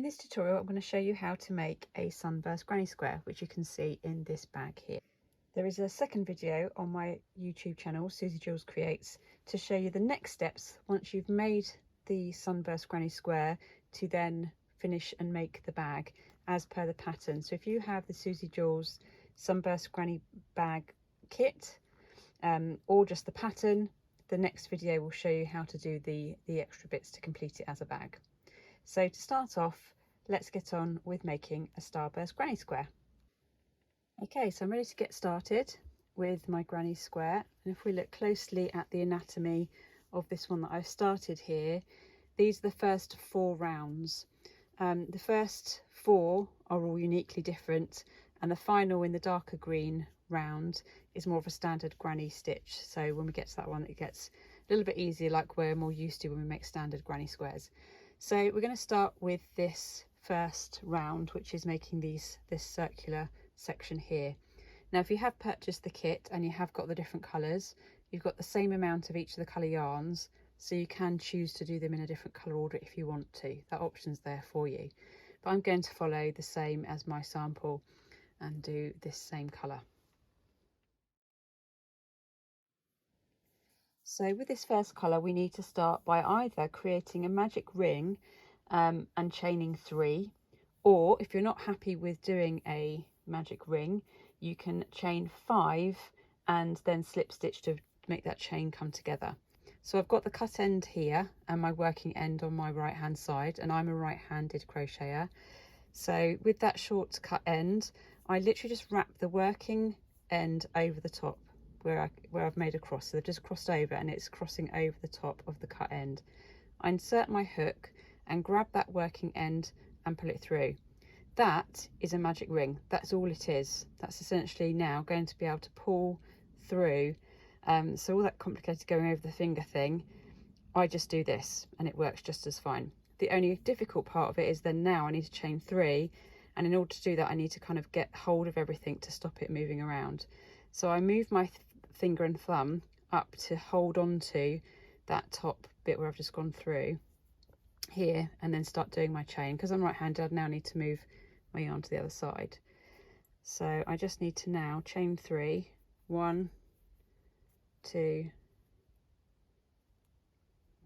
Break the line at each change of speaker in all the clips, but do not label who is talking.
In this tutorial, I'm going to show you how to make a Sunburst Granny Square, which you can see in this bag here. There is a second video on my YouTube channel, Suzie Jules Creates, to show you the next steps once you've made the Sunburst Granny Square to then finish and make the bag as per the pattern. So if you have the Suzie Jules Sunburst Granny bag kit or just the pattern, the next video will show you how to do the extra bits to complete it as a bag. So to start off, let's get on with making a Starburst Granny Square. Okay, so I'm ready to get started with my Granny Square. And if we look closely at the anatomy of this one that I've started here, these are the first 4 rounds. The first 4 are all uniquely different, and the final in the darker green round is more of a standard granny stitch. So when we get to that one, it gets a little bit easier, like we're more used to when we make standard granny squares. So we're going to start with this first round, which is making this circular section here. Now, if you have purchased the kit and you have got the different colours, you've got the same amount of each of the colour yarns, so you can choose to do them in a different colour order if you want to. That option's there for you. But I'm going to follow the same as my sample and do this same colour. So with this first colour, we need to start by either creating a magic ring and chaining 3, or if you're not happy with doing a magic ring, you can chain 5 and then slip stitch to make that chain come together. So I've got the cut end here and my working end on my right hand side, and I'm a right-handed crocheter. So with that short cut end, I literally just wrap the working end over the top where I've made a cross. So they've just crossed over and it's crossing over the top of the cut end. I insert my hook and grab that working end and pull it through. That is a magic ring. That's all it is. That's essentially now going to be able to pull through. So all that complicated going over the finger thing, I just do this and it works just as fine. The only difficult part of it is then now I need to chain 3, and in order to do that I need to kind of get hold of everything to stop it moving around. So I move my finger and thumb up to hold on to that top bit where I've just gone through here, and then start doing my chain. Because I'm right-handed, I now need to move my yarn to the other side. So I just need to now chain 3, 1, 2,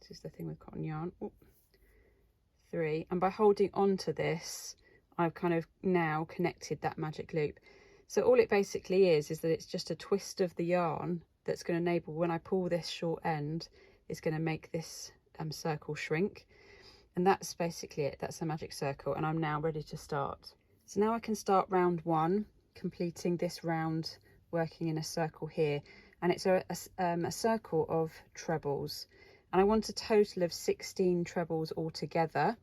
this is the thing with cotton yarn, 3, and by holding on to this I've kind of now connected that magic loop. So all it basically is that it's just a twist of the yarn that's going to enable, when I pull this short end, it's going to make this circle shrink. And that's basically it. That's a magic circle, and I'm now ready to start. So now I can start round 1, completing this round working in a circle here. And it's a circle of trebles. And I want a total of 16 trebles altogether.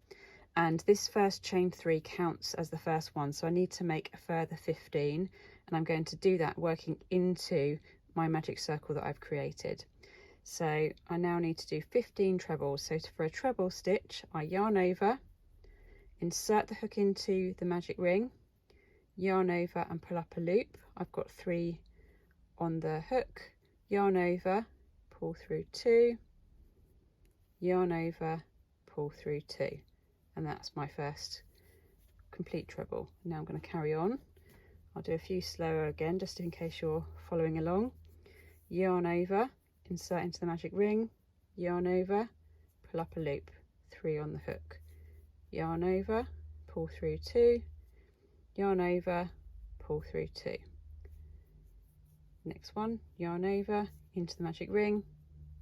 And this first chain 3 counts as the first one, so I need to make a further 15, and I'm going to do that working into my magic circle that I've created. So I now need to do 15 trebles. So for a treble stitch, I yarn over, insert the hook into the magic ring, yarn over and pull up a loop. I've got 3 on the hook, yarn over, pull through 2, yarn over, pull through 2. And that's my first complete treble. Now I'm going to carry on. I'll do a few slower again, just in case you're following along. Yarn over, insert into the magic ring, yarn over, pull up a loop, 3 on the hook, yarn over, pull through 2, yarn over, pull through 2. Next one, yarn over, into the magic ring,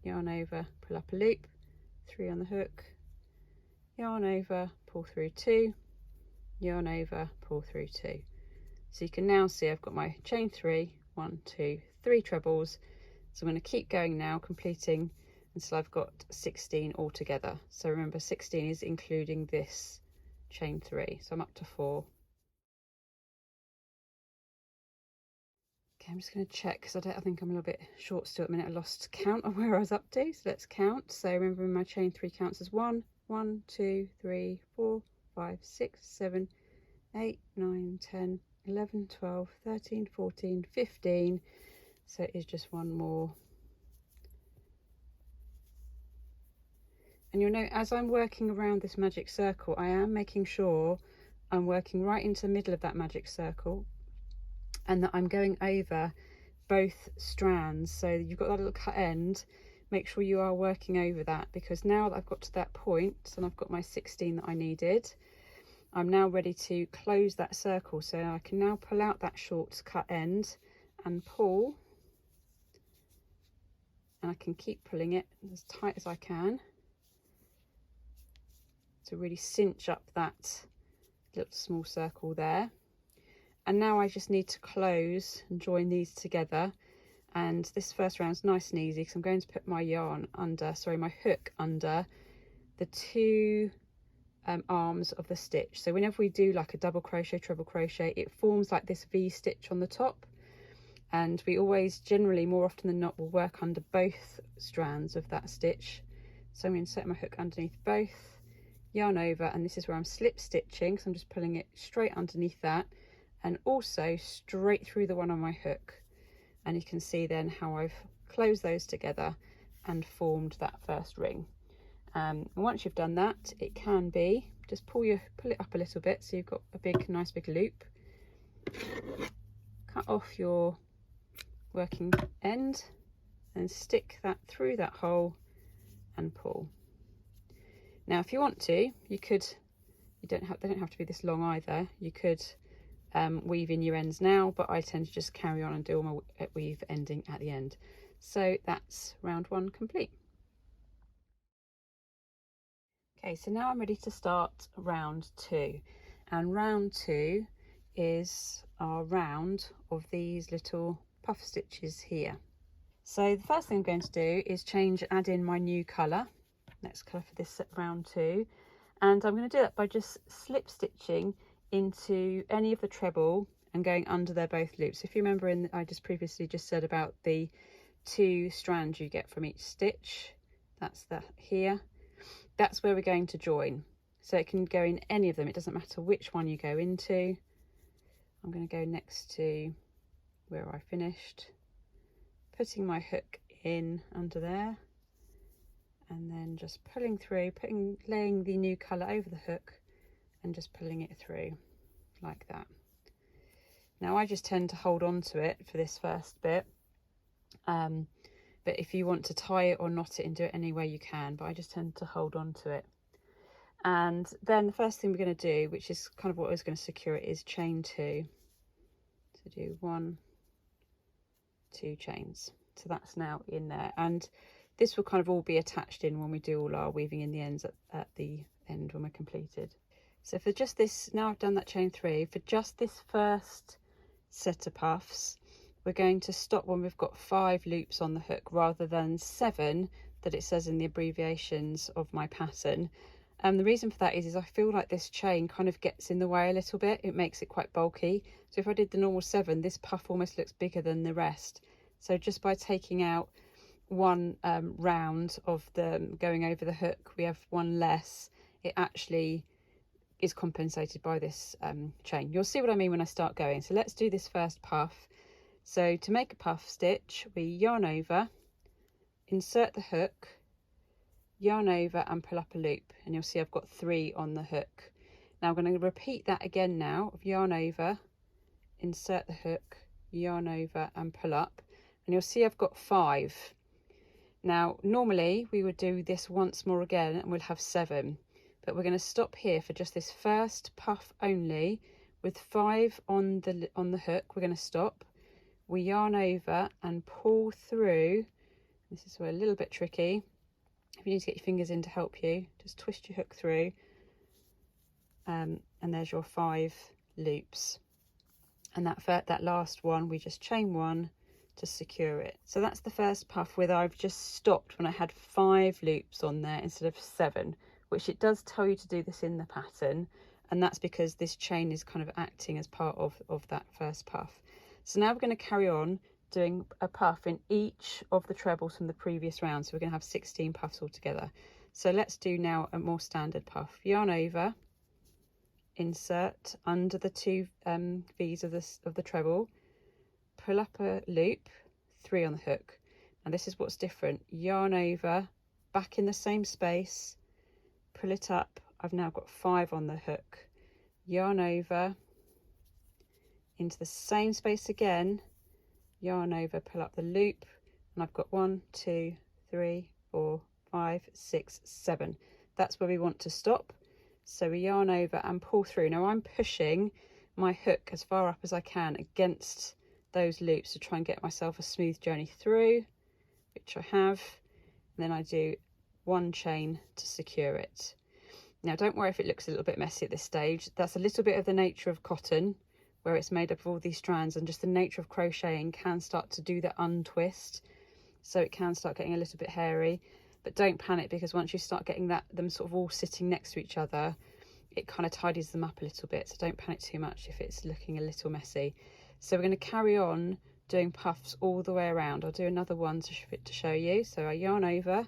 yarn over, pull up a loop, 3 on the hook, yarn over, pull through 2, yarn over, pull through 2. So you can now see I've got my chain 3, 1, 2, 3 trebles. So I'm going to keep going now, completing until I've got 16 altogether. So remember, 16 is including this chain 3. So I'm up to 4. Okay, I'm just going to check because I think I'm a little bit short still at the minute. I lost count of where I was up to. So let's count. So remember, my chain 3 counts as 1, 1, 2, 3, 4, 5, 6, 7, 8, 9, 10, 11, 12, 13, 14, 15. So it is just one more And you'll note as I'm working around this magic circle, I am making sure I'm working right into the middle of that magic circle and that I'm going over both strands. So you've got that little cut end, make sure you are working over that, because now that I've got to that point and I've got my 16 that I needed, I'm now ready to close that circle. So I can now pull out that short cut end and pull, and I can keep pulling it as tight as I can to really cinch up that little small circle there. And now I just need to close and join these together. And this first round's nice and easy because I'm going to put my yarn under, sorry, my hook under the two arms of the stitch. So whenever we do like a double crochet, treble crochet, it forms like this V stitch on the top. And we always, generally, more often than not, will work under both strands of that stitch. So I'm going to set my hook underneath both, yarn over, and this is where I'm slip stitching, so I'm just pulling it straight underneath that and also straight through the one on my hook. And you can see then how I've closed those together and formed that first ring. And once you've done that, it can be just pull it up a little bit so you've got a nice big loop. Cut off your working end and stick that through that hole and pull. Now if you want to, you could, they don't have to be this long either, you could weave in your ends now, but I tend to just carry on and do all my weave ending at the end. So that's round one complete. Okay, so now I'm ready to start round two, and round two is our round of these little puff stitches here. So the first thing I'm going to do is add in my new colour, next colour for this round two, and I'm going to do that by just slip stitching into any of the treble and going under their both loops. If you remember, I just previously said about the 2 strands you get from each stitch, that's that here, that's where we're going to join. So it can go in any of them, it doesn't matter which one you go into. I'm going to go next to where I finished, putting my hook in under there, and then just pulling through, laying the new colour over the hook and just pulling it through like that. Now I just tend to hold on to it for this first bit, but if you want to tie it or knot it and do it any way you can, but I just tend to hold on to it. And then the first thing we're going to do, which is kind of what is going to secure it, is chain 2. So do 1, 2 chains. So that's now in there, and this will kind of all be attached in when we do all our weaving in the ends at the end when we're completed. So for just this, now I've done that chain 3, for just this first set of puffs, we're going to stop when we've got 5 loops on the hook rather than 7 that it says in the abbreviations of my pattern. And the reason for that is I feel like this chain kind of gets in the way a little bit, it makes it quite bulky. So if I did the normal 7, this puff almost looks bigger than the rest. So just by taking out one round of them going over the hook, we have one less. It actually is compensated by this chain. You'll see what I mean when I start going. So let's do this first puff. So to make a puff stitch, we yarn over, insert the hook, yarn over and pull up a loop, and you'll see I've got 3 on the hook. Now I'm going to repeat that again now, of yarn over, insert the hook, yarn over and pull up, and you'll see I've got 5. Now normally we would do this once more again and we'll have 7, but we're going to stop here for just this first puff only with 5 on the hook. We're going to stop, we yarn over and pull through. This is where a little bit tricky. If you need to get your fingers in to help you, just twist your hook through, and there's your 5 loops. And that last one, we just chain 1 to secure it. So that's the first puff where I've just stopped when I had 5 loops on there instead of 7, which it does tell you to do this in the pattern, and that's because this chain is kind of acting as part of that first puff. So now we're going to carry on doing a puff in each of the trebles from the previous round, so we're going to have 16 puffs altogether. So let's do now a more standard puff. Yarn over, insert under the 2 V's of the treble, pull up a loop, 3 on the hook. And this is what's different: yarn over, back in the same space, pull it up. I've now got 5 on the hook, yarn over into the same space again, yarn over, pull up the loop, and I've got 1, 2, 3, 4, 5, 6, 7. That's where we want to stop. So we yarn over and pull through. Now I'm pushing my hook as far up as I can against those loops to try and get myself a smooth journey through, which I have, and then I do 1 chain to secure it. Now don't worry if it looks a little bit messy at this stage. That's a little bit of the nature of cotton, where it's made up of all these strands, and just the nature of crocheting can start to do the untwist, so it can start getting a little bit hairy. But don't panic, because once you start getting them sort of all sitting next to each other, it kind of tidies them up a little bit. So don't panic too much if it's looking a little messy. So we're going to carry on doing puffs all the way around. I'll do another one to show you. So I yarn over,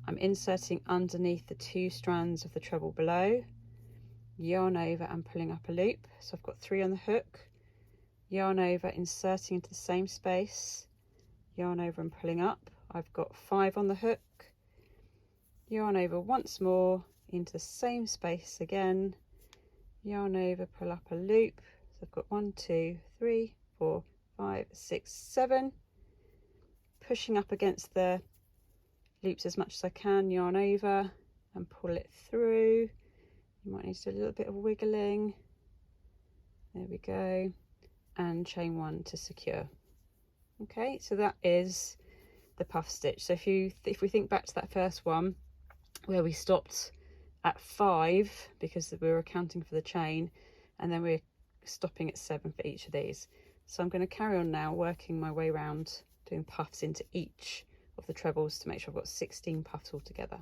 I'm inserting underneath the 2 strands of the treble below, yarn over and pulling up a loop. So I've got 3 on the hook, yarn over, inserting into the same space, yarn over and pulling up. I've got 5 on the hook, yarn over once more into the same space again, yarn over, pull up a loop. So I've got 1, 2, 3, 4, 5, 6, 7, pushing up against the loops as much as I can, yarn over and pull it through. You might need to do a little bit of wiggling. There we go, and chain 1 to secure. Okay, so that is the puff stitch. So if we think back to that first one where we stopped at 5 because we were accounting for the chain, and then we're stopping at 7 for each of these. So I'm going to carry on now working my way around doing puffs into each of the trebles to make sure I've got 16 puffs all together.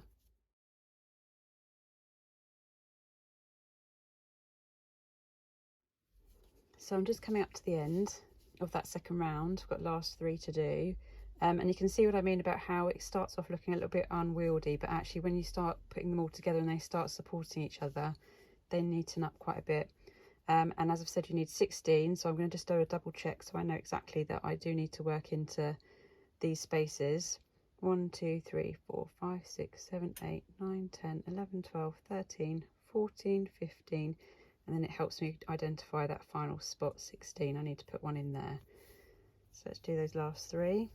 So I'm just coming up to the end of that second round. I've got last 3 to do, and you can see what I mean about how it starts off looking a little bit unwieldy, but actually when you start putting them all together and they start supporting each other, they neaten up quite a bit. And as I've said, you need 16, so I'm going to just do a double check so I know exactly that I do need to work into these spaces. 1, 2, 3, 4, 5, 6, 7, 8, 9, 10, 11, 12, 13, 14, 15, and then it helps me identify that final spot, 16. I need to put 1 in there. So let's do those last 3.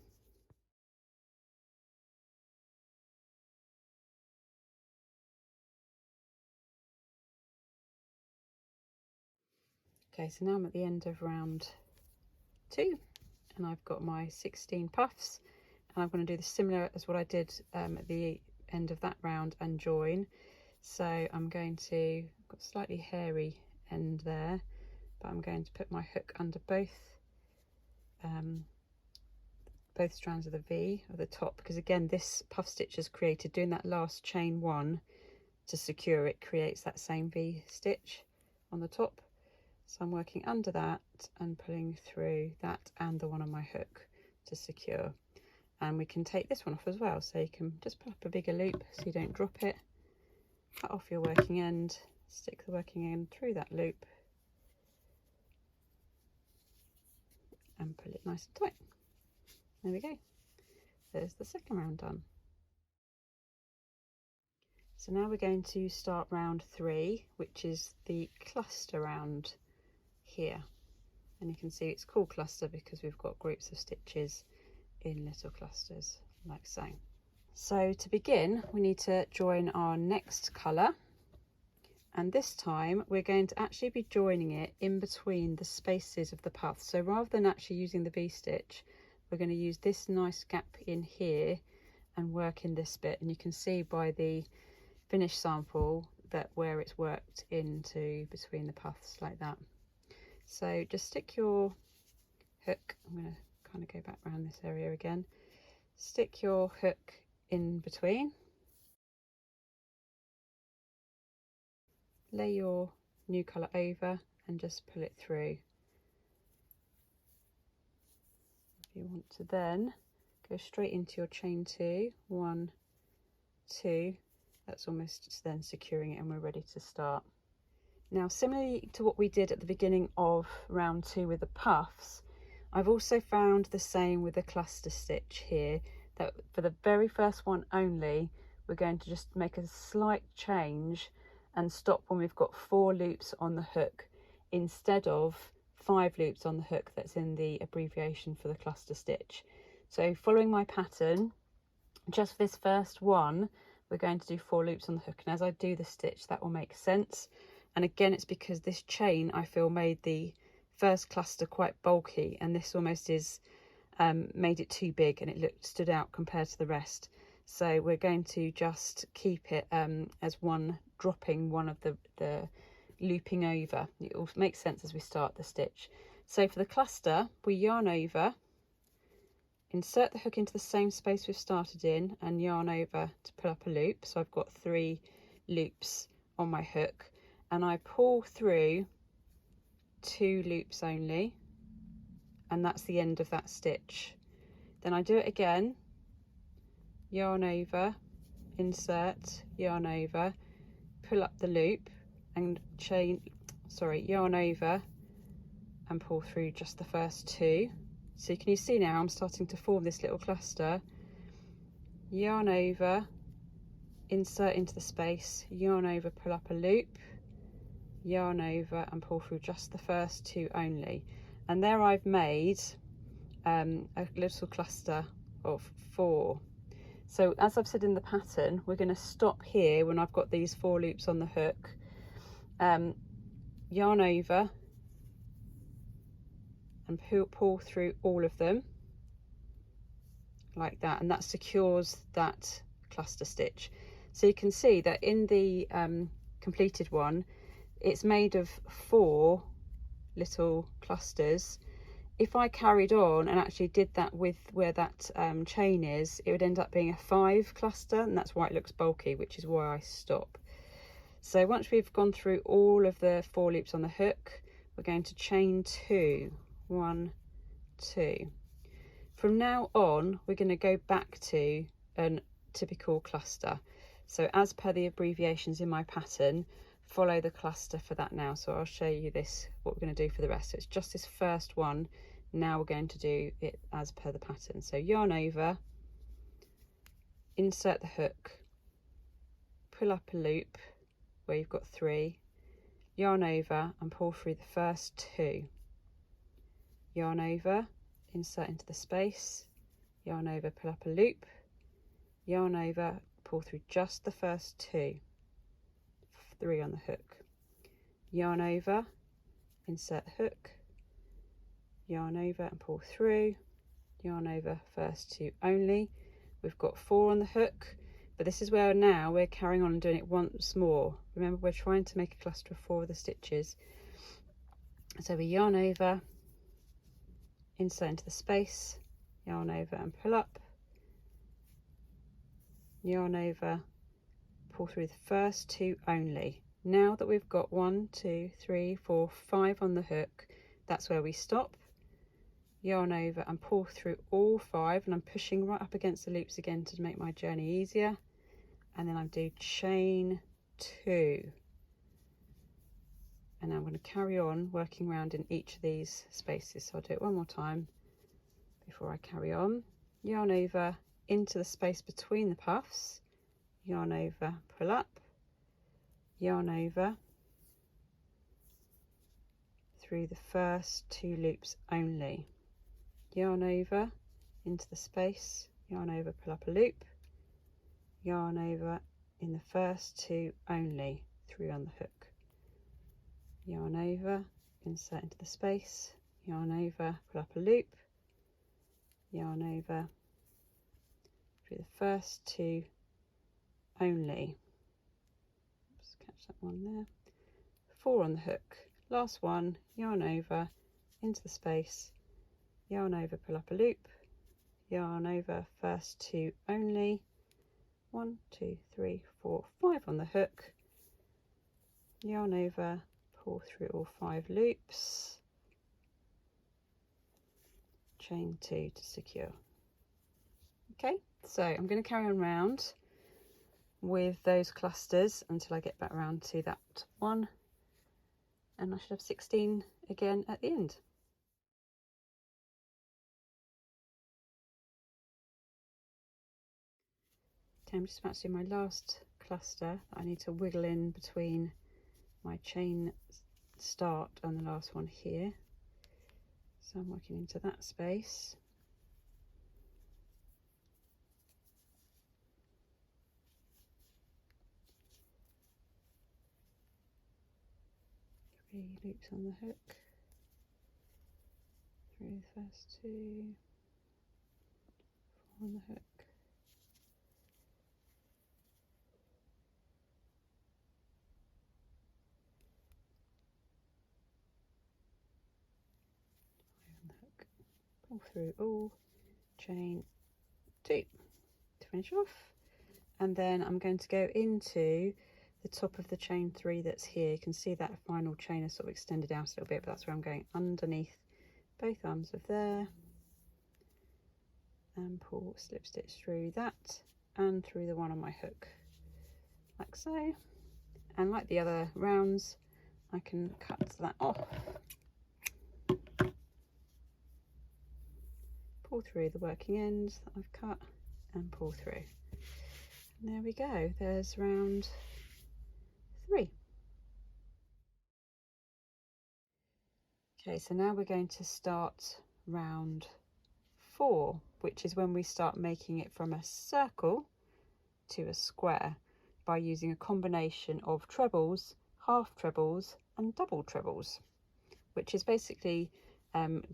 Okay, so now I'm at the end of round 2, and I've got my 16 puffs, and I'm going to do the similar as what I did at the end of that round and join. So I'm going to, I've got a slightly hairy end there, but I'm going to put my hook under both strands of the V at the top, because again this puff stitch is created doing that last chain 1 to secure it, creates that same V stitch on the top. So I'm working under that and pulling through that and the one on my hook to secure. And we can take this one off as well, so you can just pull up a bigger loop so you don't drop it, cut off your working end, stick the working end through that loop and pull it nice and tight. There we go, there's the second round done. So now we're going to start round 3, which is the cluster round here, and you can see it's called cluster because we've got groups of stitches in little clusters like so. So to begin we need to join our next colour, and this time we're going to actually be joining it in between the spaces of the puff. So rather than actually using the V-stitch, we're going to use this nice gap in here and work in this bit, and you can see by the finished sample that where it's worked into between the puffs like that. So just stick your hook, I'm going to kind of go back around this area again, stick your hook in between, lay your new colour over and just pull it through. If you want to then go straight into your chain 2, 1, 2, that's almost then securing it and we're ready to start. Now similarly to what we did at the beginning of round 2 with the puffs, I've also found the same with the cluster stitch here, that for the very first one only we're going to just make a slight change and stop when we've got 4 loops on the hook instead of 5 loops on the hook that's in the abbreviation for the cluster stitch. So following my pattern, just for this first one, we're going to do 4 loops on the hook, and as I do the stitch that will make sense. And again, it's because this chain I feel made the first cluster quite bulky, and this almost is made it too big and it stood out compared to the rest. So we're going to just keep it as one, dropping one of the looping over. It will make sense as we start the stitch. So for the cluster, we yarn over, insert the hook into the same space we've started in, and yarn over to pull up a loop. So I've got 3 loops on my hook, and I pull through 2 loops only, and that's the end of that stitch. Then I do it again, yarn over, insert, yarn over, pull up the loop and yarn over and pull through just the first 2. So can you see now I'm starting to form this little cluster. Yarn over, insert into the space, yarn over, pull up a loop, yarn over and pull through just the first 2 only. And there I've made a little cluster of 4. So as I've said in the pattern, we're going to stop here when I've got these 4 loops on the hook, yarn over and pull through all of them like that, and that secures that cluster stitch. So you can see that in the completed one, it's made of 4 little clusters. If I carried on and actually did that with where that chain is, it would end up being a 5 cluster, and that's why it looks bulky, which is why I stop. So once we've gone through all of the 4 loops on the hook, we're going to chain 2, 1, 2. From now on, we're going to go back to a typical cluster. So as per the abbreviations in my pattern, follow the cluster for that now. So I'll show you this, what we're going to do for the rest. So it's just this first one. Now we're going to do it as per the pattern. So yarn over, insert the hook, pull up a loop where you've got 3, yarn over and pull through the first 2, yarn over, insert into the space, yarn over, pull up a loop, yarn over, pull through just the first 2, 3 on the hook, yarn over, insert the hook, yarn over and pull through, yarn over, first 2 only. We've got 4 on the hook, but this is where now we're carrying on and doing it once more. Remember, we're trying to make a cluster of 4 of the stitches. So we yarn over, insert into the space, yarn over and pull up, yarn over, pull through the first 2 only. Now that we've got 1, 2, 3, 4, 5 on the hook, that's where we stop. Yarn over and pull through all 5, and I'm pushing right up against the loops again to make my journey easier. And then I do chain 2, and I'm going to carry on working around in each of these spaces. So I'll do it one more time before I carry on. Yarn over into the space between the puffs, yarn over, pull up, yarn over through the first 2 loops only, yarn over into the space, yarn over, pull up a loop, yarn over in the first 2 only, 3 on the hook, yarn over, insert into the space, yarn over, pull up a loop, yarn over through the first 2 only. Just catch that one there. 4 on the hook, last one, yarn over into the space, yarn over, pull up a loop, yarn over, first 2 only, 1, 2, 3, 4, 5 on the hook, yarn over, pull through all 5 loops, chain 2 to secure. Okay, so I'm going to carry on round with those clusters until I get back around to that one, and I should have 16 again at the end. Okay, I'm just about to do my last cluster that I need to wiggle in between my chain start and the last one here. So I'm working into that space. Three loops on the hook, through the first two, 4 on the hook. Pull through all, chain 2 to finish off, and then I'm going to go into the top of the chain 3 that's here. You can see that final chain is sort of extended out a little bit, but that's where I'm going underneath both arms of there, and pull slip stitch through that and through the one on my hook, like so. And like the other rounds, I can cut that off, pull through the working ends that I've cut and pull through. And there we go, there's round 3. Okay, so now we're going to start round 4, which is when we start making it from a circle to a square by using a combination of trebles, half trebles and double trebles, which is basically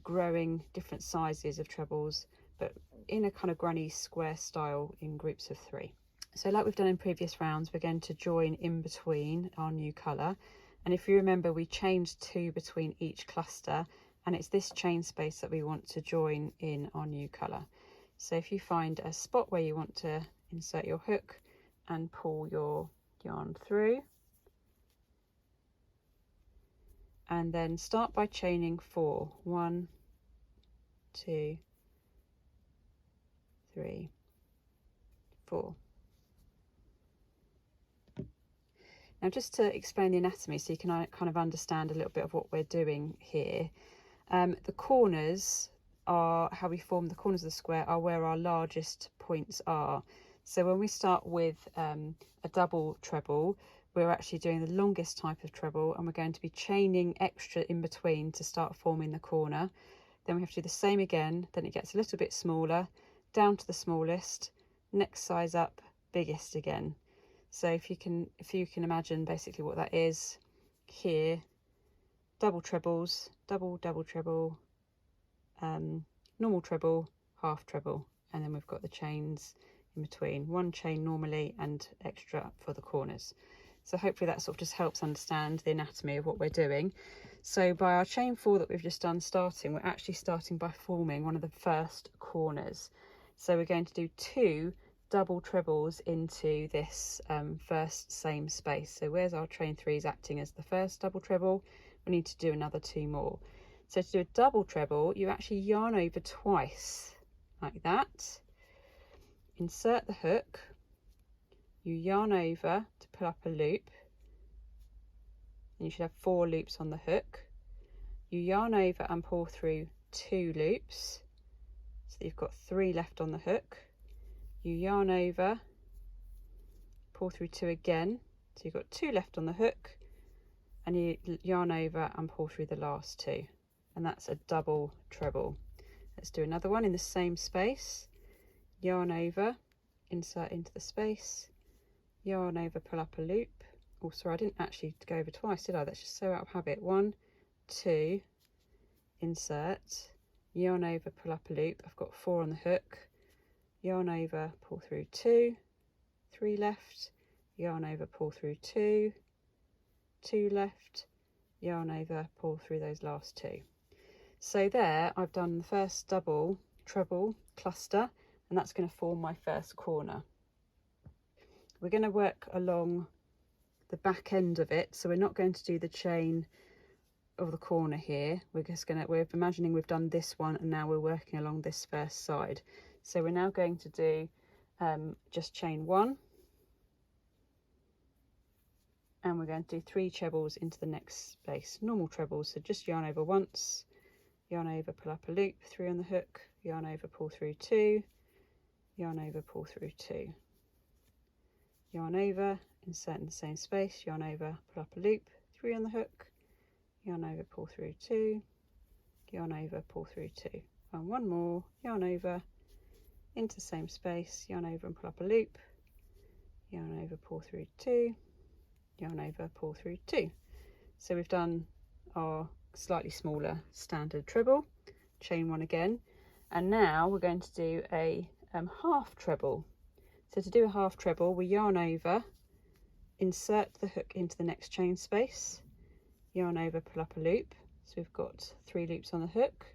growing different sizes of trebles, but in a kind of granny square style in groups of 3. So like we've done in previous rounds, we're going to join in between our new colour. And if you remember, we chained 2 between each cluster, and it's this chain space that we want to join in our new colour. So if you find a spot where you want to insert your hook and pull your yarn through, and then start by chaining 4. 1, 2, 3, 4. Now just to explain the anatomy so you can kind of understand a little bit of what we're doing here. The corners are how we form the corners of the square, are where our largest points are. So when we start with a double treble, we're actually doing the longest type of treble, and we're going to be chaining extra in between to start forming the corner. Then we have to do the same again, then it gets a little bit smaller, down to the smallest, next size up, biggest again. So if you can imagine basically what that is here, double trebles, double treble, normal treble, half treble, and then we've got the chains in between, 1 chain normally and extra for the corners. So hopefully that sort of just helps understand the anatomy of what we're doing. So by our chain 4 that we've just done starting, we're actually starting by forming one of the first corners. So we're going to do 2 double trebles into this first same space. So where's our chain 3 is acting as the first double treble, we need to do another 2 more. So to do a double treble, you actually yarn over twice, like that, insert the hook, you yarn over to pull up a loop, and you should have 4 loops on the hook. You yarn over and pull through 2 loops, so that you've got 3 left on the hook. You yarn over, pull through 2 again, so you've got 2 left on the hook, and you yarn over and pull through the last 2, and that's a double treble. Let's do another one in the same space. Yarn over, insert into the space, yarn over, pull up a loop. Oh, sorry, I didn't actually go over twice, did I? That's just so out of habit. 1, 2, insert, yarn over, pull up a loop. I've got 4 on the hook, yarn over, pull through 2, 3 left, yarn over, pull through 2, 2 left, yarn over, pull through those last 2. So there I've done the first double treble cluster, and that's going to form my first corner. We're going to work along the back end of it, so we're not going to do the chain of the corner here. We're imagining we've done this one, and now we're working along this first side. So we're now going to do just chain 1, and we're going to do 3 trebles into the next space, normal trebles. So just yarn over once, yarn over, pull up a loop, 3 on the hook, yarn over, pull through 2, yarn over, pull through 2. yarn over, insert in the same space, yarn over, pull up a loop, 3 on the hook, yarn over, pull through 2, yarn over, pull through 2, and one more, yarn over, into the same space, yarn over and pull up a loop, yarn over, pull through 2, yarn over, pull through 2. So we've done our slightly smaller standard treble, chain 1 again, and now we're going to do a half treble. So to do a half treble, we yarn over, insert the hook into the next chain space, yarn over, pull up a loop, so we've got 3 loops on the hook,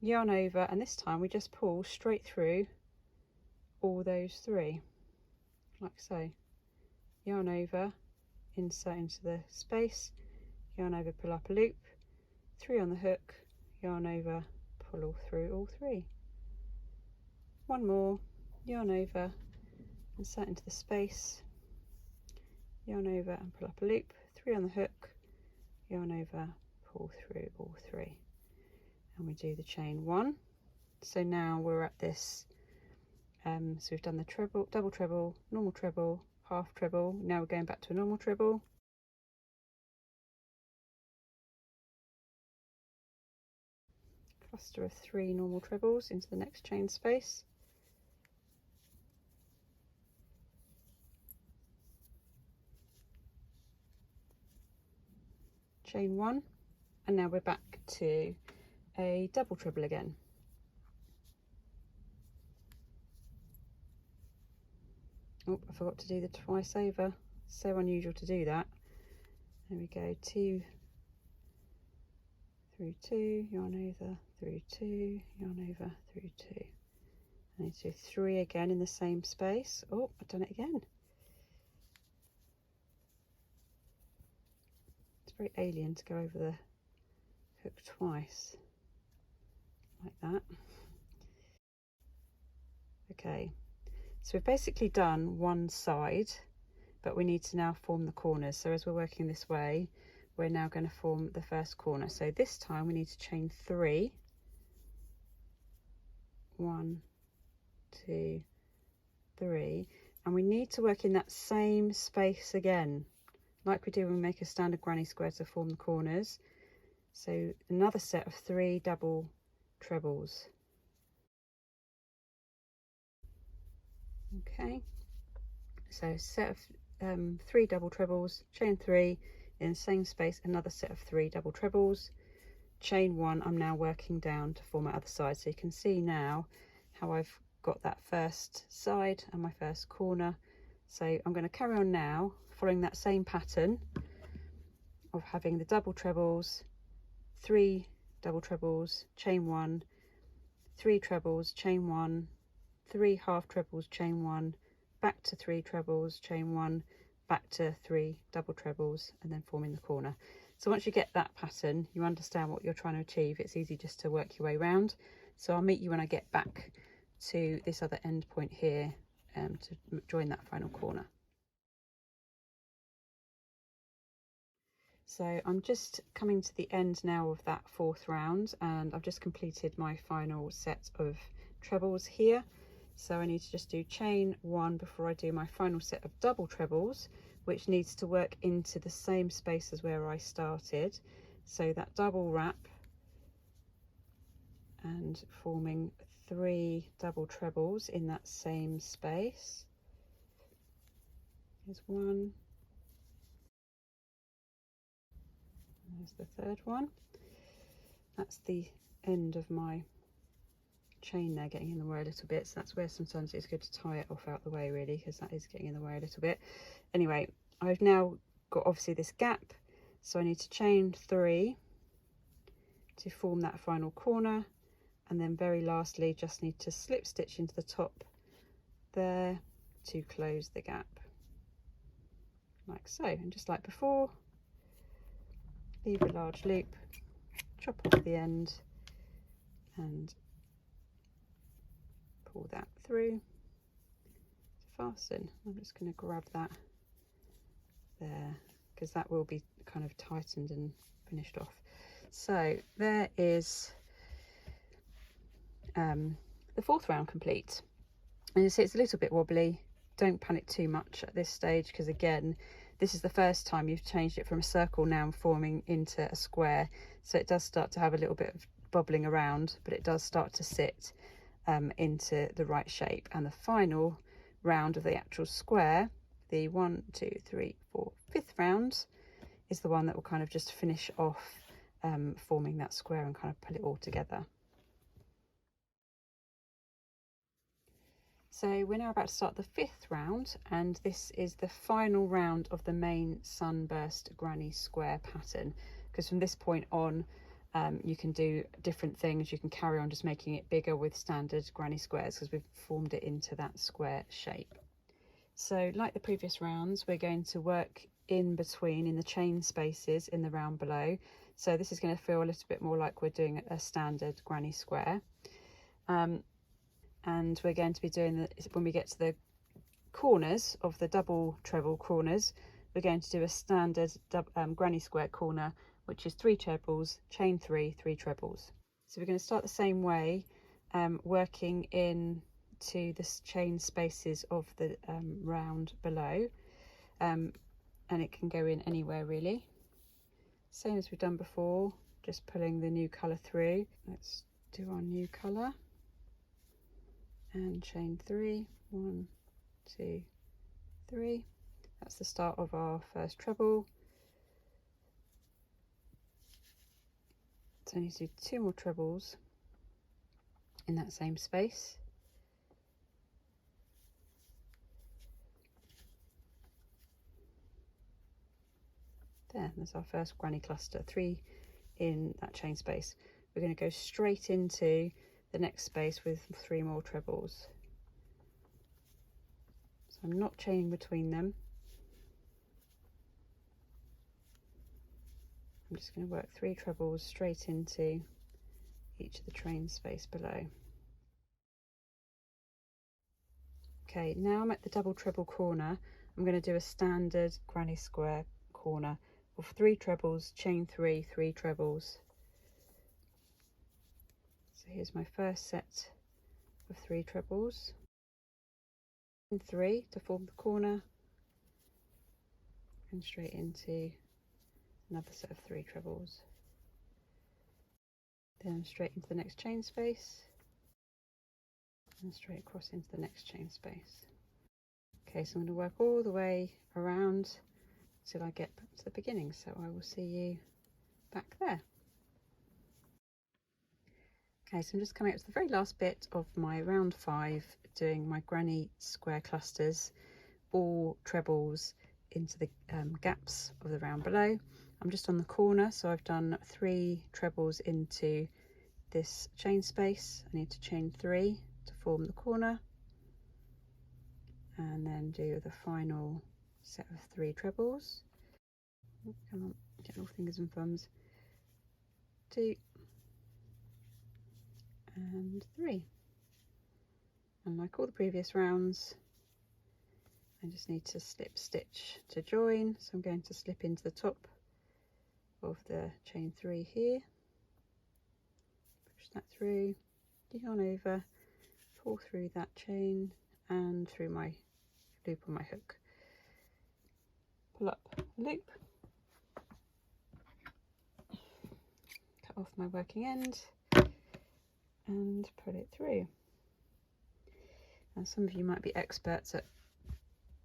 yarn over, and this time we just pull straight through all those 3, like so. Yarn over, insert into the space, yarn over, pull up a loop, 3 on the hook, yarn over, pull all through all 3. One more, yarn over, insert into the space, yarn over and pull up a loop, 3 on the hook, yarn over, pull through all 3, and we do the chain 1. So now we're at this, so we've done the treble, double treble, normal treble, half treble. Now we're going back to a normal treble, cluster of 3 normal trebles into the next chain space, chain 1, and now we're back to a double treble again. Oh, I forgot to do the twice over. So unusual to do that. There we go, 2 through 2, yarn over, through 2, yarn over, through 2. I need to do 3 again in the same space. Oh, I've done it again. It's very alien to go over the hook twice, like that. Okay, so we've basically done one side, but we need to now form the corners. So as we're working this way, we're now going to form the first corner. So this time we need to chain 3. 1, 2, 3, and we need to work in that same space again, like we do when we make a standard granny square to form the corners. So another set of 3 double trebles. Okay, so set of 3 double trebles, chain 3 in the same space, another set of 3 double trebles, chain 1. I'm now working down to form my other side, so you can see now how I've got that first side and my first corner. So I'm going to carry on now following that same pattern of having the double trebles, 3 double trebles, chain 1, 3 trebles, chain 1, 3 half trebles, chain 1, back to 3 trebles, chain 1, back to 3 double trebles, and then forming the corner. So once you get that pattern, you understand what you're trying to achieve. It's easy just to work your way around. So I'll meet you when I get back to this other end point here to join that final corner. So I'm just coming to the end now of that 4th round, and I've just completed my final set of trebles here. So I need to just do chain 1 before I do my final set of double trebles, which needs to work into the same space as where I started. So that double wrap and forming 3 double trebles in that same space. There's 1. There's the 3rd one. That's the end of my chain there, getting in the way a little bit. So that's where sometimes it's good to tie it off out the way, really, because that is getting in the way a little bit. Anyway, I've now got obviously this gap, so I need to chain 3 to form that final corner, and then very lastly just need to slip stitch into the top there to close the gap, like so. And just like before, leave a large loop, chop off the end and pull that through to fasten. I'm just going to grab that there because that will be kind of tightened and finished off. So there is the 4th round complete, and you see it's a little bit wobbly, don't panic too much at this stage, because again, this is the first time you've changed it from a circle now forming into a square, so it does start to have a little bit of bobbling around, but it does start to sit into the right shape. And the final round of the actual square, the 1, 2, 3, 4, 5th round, is the one that will kind of just finish off forming that square and kind of pull it all together. So we're now about to start the 5th round, and this is the final round of the main Sunburst Granny Square pattern, because from this point on you can do different things. You can carry on just making it bigger with standard granny squares, because we've formed it into that square shape. So like the previous rounds, we're going to work in between, in the chain spaces in the round below. So this is going to feel a little bit more like we're doing a standard granny square. And we're going to be doing when we get to the corners of the double treble corners, we're going to do a standard granny square corner, which is 3 trebles, chain 3, 3 trebles. So we're going to start the same way, working in to the chain spaces of the round below, and it can go in anywhere really, same as we've done before, just pulling the new colour through. Let's do our new colour and chain 3, 1, 2, 3. That's the start of our first treble. So I need to do 2 more trebles in that same space. There's our first granny cluster, 3 in that chain space. We're going to go straight into the next space with 3 more trebles. So I'm not chaining between them. I'm just going to work 3 trebles straight into each of the chain space below. Okay, now I'm at the double treble corner. I'm going to do a standard granny square corner of 3 trebles, chain 3, 3 trebles. So here's my first set of 3 trebles, and 3 to form the corner, and straight into another set of 3 trebles, then straight into the next chain space, and straight across into the next chain space. Okay, so I'm going to work all the way around till I get back to the beginning, so I will see you back there. Okay, so I'm just coming up to the very last bit of my round 5, doing my granny square clusters, all trebles into the gaps of the round below. I'm just on the corner, so I've done 3 trebles into this chain space. I need to chain 3 to form the corner, and then do the final set of 3 trebles. Oh, come on, get all fingers and thumbs. 2 and 3. And like all the previous rounds, I just need to slip stitch to join. So I'm going to slip into the top of the chain 3 here, push that through, yarn over, pull through that chain and through my loop on my hook, pull up loop, cut off my working end and pull it through. And some of you might be experts at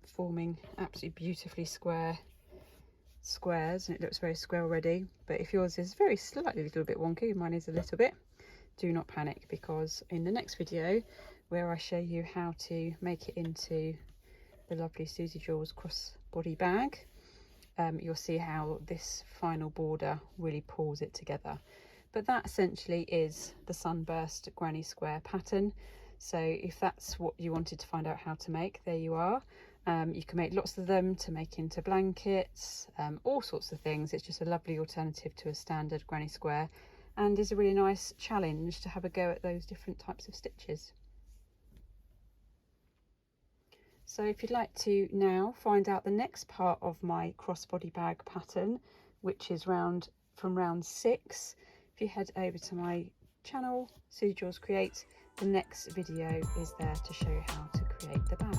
forming absolutely beautifully squares, and it looks very square already, but if yours is very slightly a little bit wonky, mine is a little bit, do not panic, because in the next video where I show you how to make it into the lovely Suzie Jules crossbody bag, you'll see how this final border really pulls it together. But that essentially is the Sunburst Granny Square pattern. So if that's what you wanted to find out how to make, there you are. You can make lots of them to make into blankets, all sorts of things. It's just a lovely alternative to a standard granny square, and is a really nice challenge to have a go at those different types of stitches. So if you'd like to now find out the next part of my crossbody bag pattern, which is from round 6, if you head over to my channel, Suzie Jules Create, the next video is there to show you how to create the bag.